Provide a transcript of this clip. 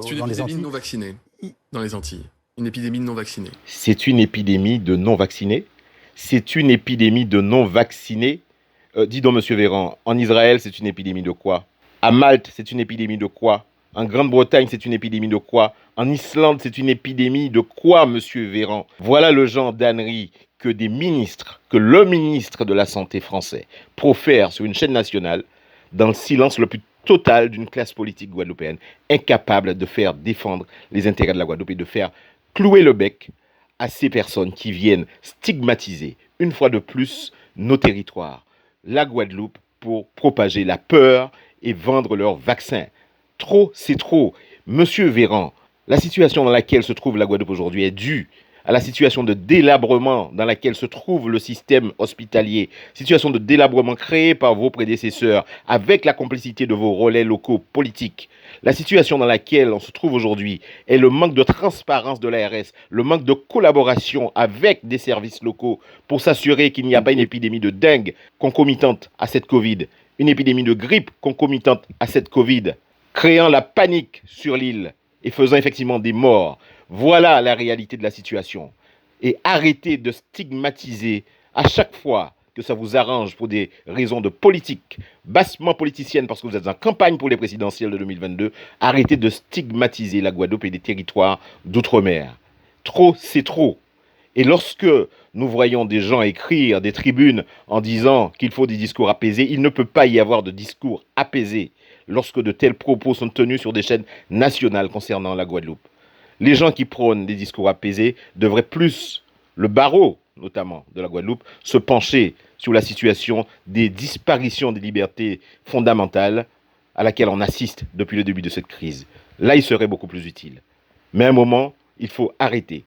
C'est une dans les épidémie de Antilles. non-vaccinés dans les Antilles. Une épidémie de non-vaccinés. C'est une épidémie de non-vaccinés. C'est une épidémie de non-vaccinés. Dis donc, monsieur Véran, en Israël, c'est une épidémie de quoi? À Malte, c'est une épidémie de quoi? En Grande-Bretagne, c'est une épidémie de quoi? En Islande, c'est une épidémie de quoi, monsieur Véran? Voilà le genre d'ânerie que des ministres, que le ministre de la Santé français profère sur une chaîne nationale, dans le silence le plus total d'une classe politique guadeloupéenne, incapable de faire défendre les intérêts de la Guadeloupe et de faire clouer le bec à ces personnes qui viennent stigmatiser, une fois de plus, nos territoires, la Guadeloupe, pour propager la peur et vendre leurs vaccins. Trop, c'est trop. Monsieur Véran, la situation dans laquelle se trouve la Guadeloupe aujourd'hui est due à la situation de délabrement dans laquelle se trouve le système hospitalier, situation de délabrement créée par vos prédécesseurs avec la complicité de vos relais locaux politiques. La situation dans laquelle on se trouve aujourd'hui est le manque de transparence de l'ARS, le manque de collaboration avec des services locaux pour s'assurer qu'il n'y a pas une épidémie de dengue concomitante à cette Covid, une épidémie de grippe concomitante à cette Covid, créant la panique sur l'île et faisant effectivement des morts. Voilà la réalité de la situation. Et arrêtez de stigmatiser à chaque fois que ça vous arrange pour des raisons de politique, bassement politicienne parce que vous êtes en campagne pour les présidentielles de 2022, arrêtez de stigmatiser la Guadeloupe et les territoires d'outre-mer. Trop, c'est trop. Et lorsque nous voyons des gens écrire des tribunes en disant qu'il faut des discours apaisés, il ne peut pas y avoir de discours apaisés lorsque de tels propos sont tenus sur des chaînes nationales concernant la Guadeloupe. Les gens qui prônent des discours apaisés devraient plus, le barreau notamment de la Guadeloupe, se pencher sur la situation des disparitions des libertés fondamentales à laquelle on assiste depuis le début de cette crise. Là, il serait beaucoup plus utile. Mais à un moment, il faut arrêter.